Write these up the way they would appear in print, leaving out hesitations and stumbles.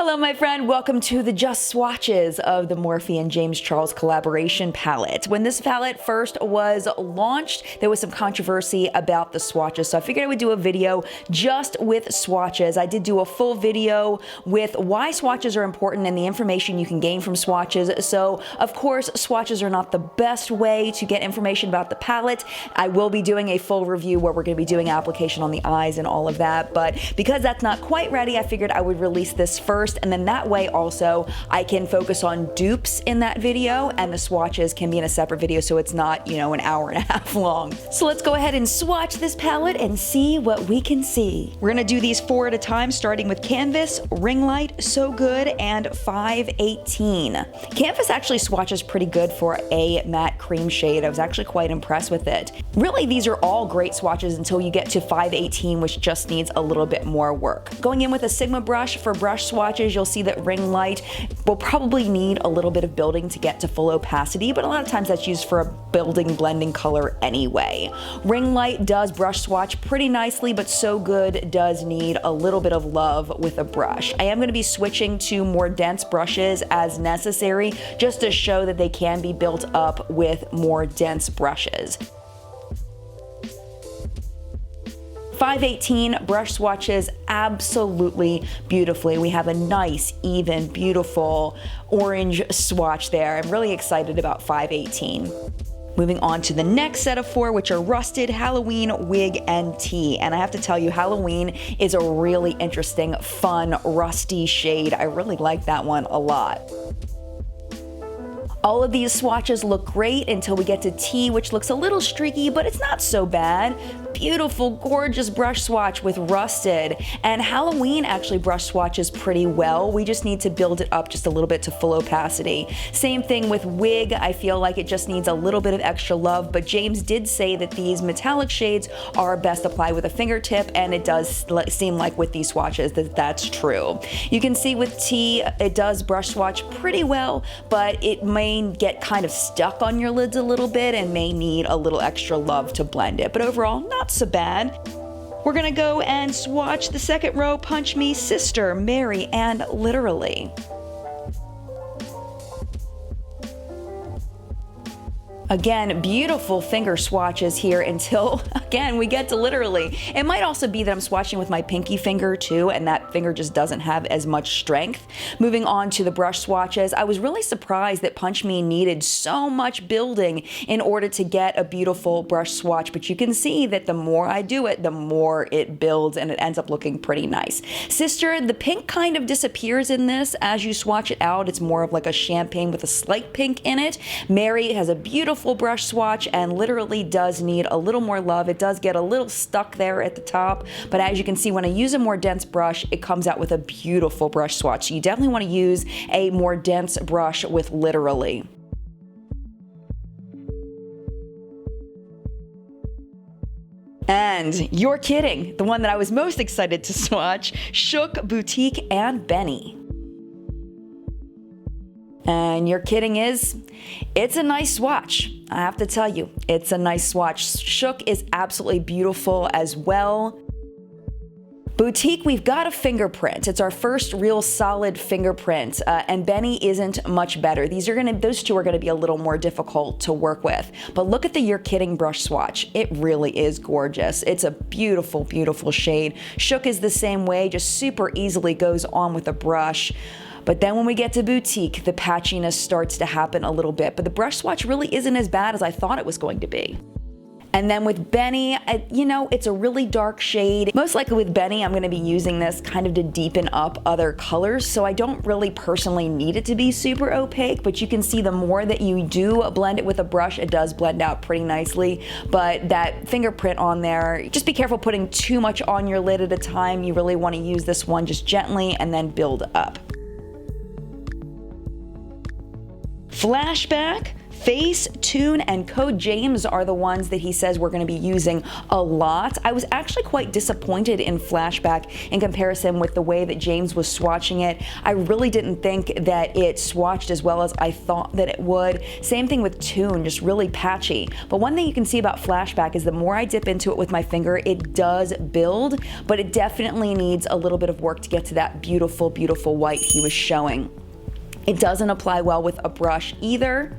Hello my friend, welcome to the Just Swatches of the Morphe and James Charles collaboration palette. When this palette first was launched, there was some controversy about the swatches, so I figured I would do a video just with swatches. I did do a full video with why swatches are important and the information you can gain from swatches. So of course, swatches are not the best way to get information about the palette. I will be doing a full review where we're going to be doing application on the eyes and all of that, but because that's not quite ready, I figured I would release this first, and then that way also I can focus on dupes in that video and the swatches can be in a separate video so it's not, you know, an hour and a half long. So let's go ahead and swatch this palette and see what we can see. We're gonna do these 4 at a time, starting with Canvas, Ring Light, So Good, and 518. Canvas actually swatches pretty good for a matte cream shade. I was actually quite impressed with it. Really, these are all great swatches until you get to 518, which just needs a little bit more work. Going in with a Sigma brush for brush swatches, you'll see that Ring Light will probably need a little bit of building to get to full opacity, but a lot of times that's used for a building blending color anyway. Ring Light does brush swatch pretty nicely, but So Good does need a little bit of love with a brush. I am going to be switching to more dense brushes as necessary, just to show that they can be built up with more dense brushes. 518 brush swatches absolutely beautifully. We have a nice, even, beautiful orange swatch there. I'm really excited about 518. Moving on to the next set of 4, which are Rusted, Halloween, Wig, and Tea. And I have to tell you, Halloween is a really interesting, fun, rusty shade. I really like that one a lot. All of these swatches look great until we get to Tea, which looks a little streaky, but it's not so bad. Beautiful, gorgeous brush swatch with Rusted. And Halloween actually brush swatches pretty well. We just need to build it up just a little bit to full opacity. Same thing with Wig. I feel like it just needs a little bit of extra love, but James did say that these metallic shades are best applied with a fingertip, and it does seem like with these swatches that that's true. You can see with Tea, it does brush swatch pretty well, but it may get kind of stuck on your lids a little bit and may need a little extra love to blend it, but overall not so bad. We're gonna go and swatch the second row, Punch Me, Sister, Mary, and Literally. Again, beautiful finger swatches here until, again, we get to Literally. It might also be that I'm swatching with my pinky finger too, and that finger just doesn't have as much strength. Moving on to the brush swatches, I was really surprised that Punch Me needed so much building in order to get a beautiful brush swatch, but you can see that the more I do it, the more it builds and it ends up looking pretty nice. Sister, the pink kind of disappears in this as you swatch it out. It's more of like a champagne with a slight pink in it. Mary has a beautiful brush swatch and Literally does need a little more love. It does get a little stuck there at the top, but as you can see, when I use a more dense brush, it comes out with a beautiful brush swatch. So you definitely want to use a more dense brush with Literally. And you're kidding, the one that I was most excited to swatch, Shook, Boutique, and Benny. And your kidding is, it's a nice swatch. I have to tell you, it's a nice swatch. Shook is absolutely beautiful as well. Boutique, we've got a fingerprint. It's our first real solid fingerprint, and Benny isn't much better. Those two are gonna be a little more difficult to work with. But look at the You're Kidding brush swatch. It really is gorgeous. It's a beautiful, beautiful shade. Shook is the same way, just super easily goes on with a brush. But then when we get to Boutique, the patchiness starts to happen a little bit, but the brush swatch really isn't as bad as I thought it was going to be. And then with Benny, you know, it's a really dark shade. Most likely with Benny, I'm going to be using this kind of to deepen up other colors, so I don't really personally need it to be super opaque, but you can see the more that you do blend it with a brush, it does blend out pretty nicely. But that fingerprint on there, just be careful putting too much on your lid at a time. You really want to use this one just gently and then build up. Flashback, Face, Tune, and Code James are the ones that he says we're going to be using a lot. I was actually quite disappointed in Flashback in comparison with the way that James was swatching it. I really didn't think that it swatched as well as I thought that it would. Same thing with Tune, just really patchy. But one thing you can see about Flashback is the more I dip into it with my finger, it does build, but it definitely needs a little bit of work to get to that beautiful, beautiful white he was showing. It doesn't apply well with a brush either.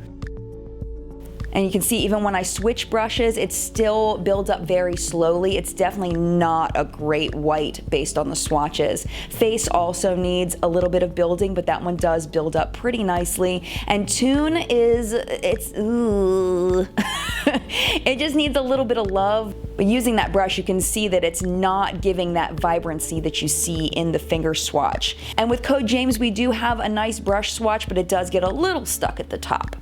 And you can see even when I switch brushes, it still builds up very slowly. It's definitely not a great white based on the swatches. Face also needs a little bit of building, but that one does build up pretty nicely. And Tune is, ooh. It just needs a little bit of love. But using that brush, you can see that it's not giving that vibrancy that you see in the finger swatch. And with Code James, we do have a nice brush swatch, but it does get a little stuck at the top.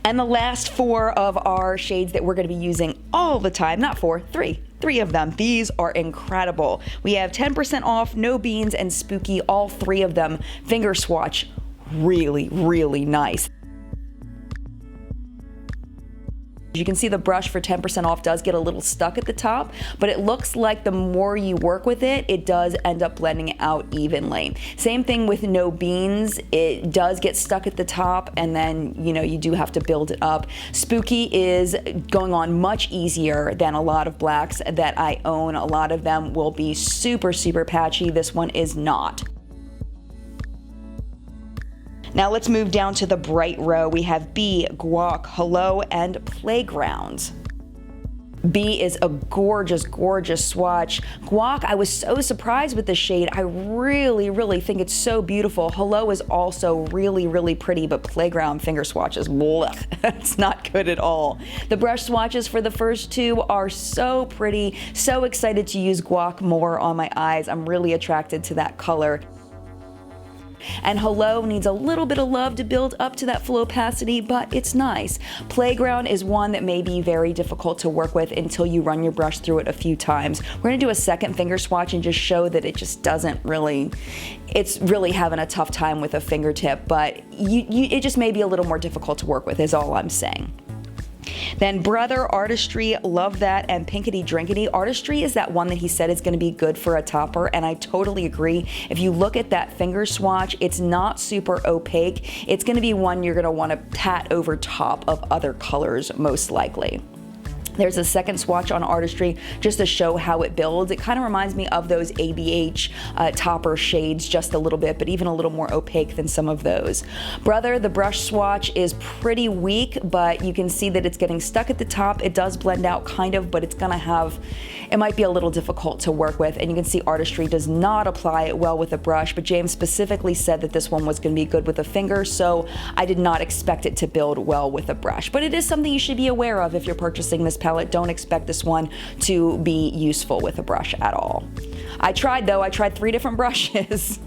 And the last 4 of our shades that we're going to be using all the time, not 4, 3 of them. These are incredible. We have 10% off, No Beans, and Spooky, all 3 of them. Finger swatch, really, really nice. You can see the brush for 10% off does get a little stuck at the top, but it looks like the more you work with it, it does end up blending out evenly. Same thing with No Beans. It does get stuck at the top, and then, you know, you do have to build it up. Spooky is going on much easier than a lot of blacks that I own. A lot of them will be super, super patchy. This one is not. Now let's move down to the bright row. We have B, Guac, Hello, and Playground. B is a gorgeous, gorgeous swatch. Guac, I was so surprised with this shade. I really, really think it's so beautiful. Hello is also really, really pretty, but Playground finger swatches, blech, it's not good at all. The brush swatches for the first 2 are so pretty. So excited to use Guac more on my eyes. I'm really attracted to that color. And Hello needs a little bit of love to build up to that full opacity, but it's nice. Playground is one that may be very difficult to work with until you run your brush through it a few times. We're gonna do a second finger swatch and just show that it just doesn't really, it's really having a tough time with a fingertip, but it just may be a little more difficult to work with is all I'm saying. Then Brother, Artistry, love that, and Pinkity Drinkity. Artistry is that one that he said is going to be good for a topper, and I totally agree. If you look at that finger swatch, it's not super opaque. It's going to be one you're going to want to pat over top of other colors, most likely. There's a second swatch on Artistry just to show how it builds. It kind of reminds me of those ABH topper shades just a little bit, but even a little more opaque than some of those. Brother, the brush swatch is pretty weak, but you can see that it's getting stuck at the top. It does blend out kind of, but it's gonna have, it might be a little difficult to work with. And you can see Artistry does not apply it well with a brush, but James specifically said that this one was gonna be good with a finger, so I did not expect it to build well with a brush. But it is something you should be aware of if you're purchasing this palette. Don't expect this one to be useful with a brush at all. I tried though, I tried 3 different brushes.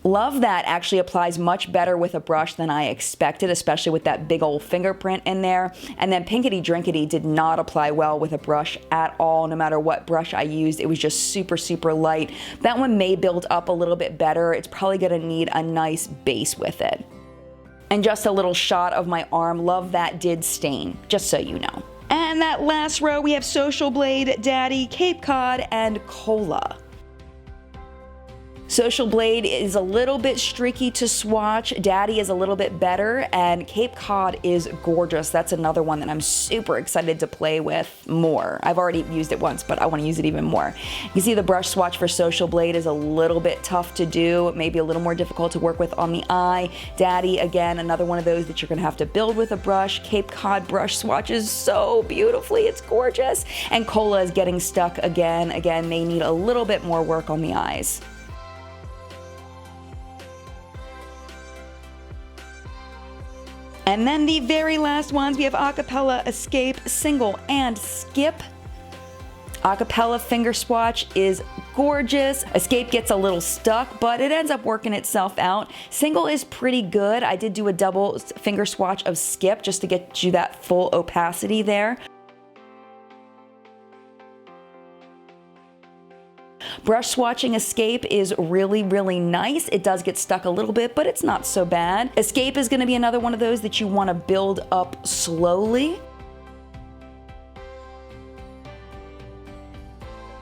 Love that actually applies much better with a brush than I expected, especially with that big old fingerprint in there. And then Pinkity Drinkity did not apply well with a brush at all, no matter what brush I used. It was just super, super light. That one may build up a little bit better. It's probably gonna need a nice base with it. And just a little shot of my arm. Love that did stain, just so you know. And that last row, we have Social Blade, Daddy, Cape Cod, and Cola. Social Blade is a little bit streaky to swatch, Daddy is a little bit better, and Cape Cod is gorgeous. That's another one that I'm super excited to play with more. I've already used it once, but I want to use it even more. You can see the brush swatch for Social Blade is a little bit tough to do, maybe a little more difficult to work with on the eye. Daddy, again, another one of those that you're going to have to build with a brush. Cape Cod brush swatches so beautifully, it's gorgeous. And Cola is getting stuck again, may need a little bit more work on the eyes. And then the very last ones, we have Acapella, Escape, Single, and Skip. Acapella finger swatch is gorgeous. Escape gets a little stuck, but it ends up working itself out. Single is pretty good. I did do a double finger swatch of Skip just to get you that full opacity there. Brush swatching Escape is really, really nice. It does get stuck a little bit, but it's not so bad. Escape is going to be another one of those that you want to build up slowly.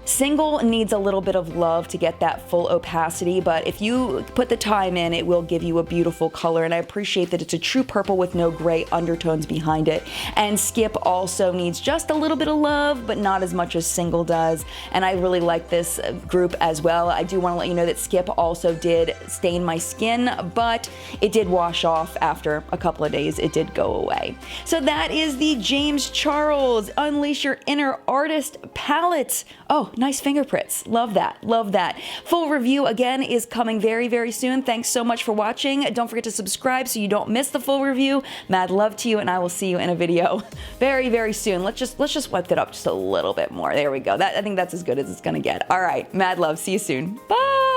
Single needs a little bit of love to get that full opacity, but if you put the time in, it will give you a beautiful color, and I appreciate that it's a true purple with no gray undertones behind it. And Skip also needs just a little bit of love, but not as much as Single does, and I really like this group as well. I do want to let you know that Skip also did stain my skin, but it did wash off after a couple of days. It did go away. So that is the James Charles Unleash Your Inner Artist palette. Oh, nice fingerprints. Love that. Love that. Full review again is coming very, very soon. Thanks so much for watching. Don't forget to subscribe so you don't miss the full review. Mad love to you, and I will see you in a video very, very soon. Let's just wipe it up just a little bit more. There we go. I think that's as good as it's gonna get. All right. Mad love. See you soon. Bye.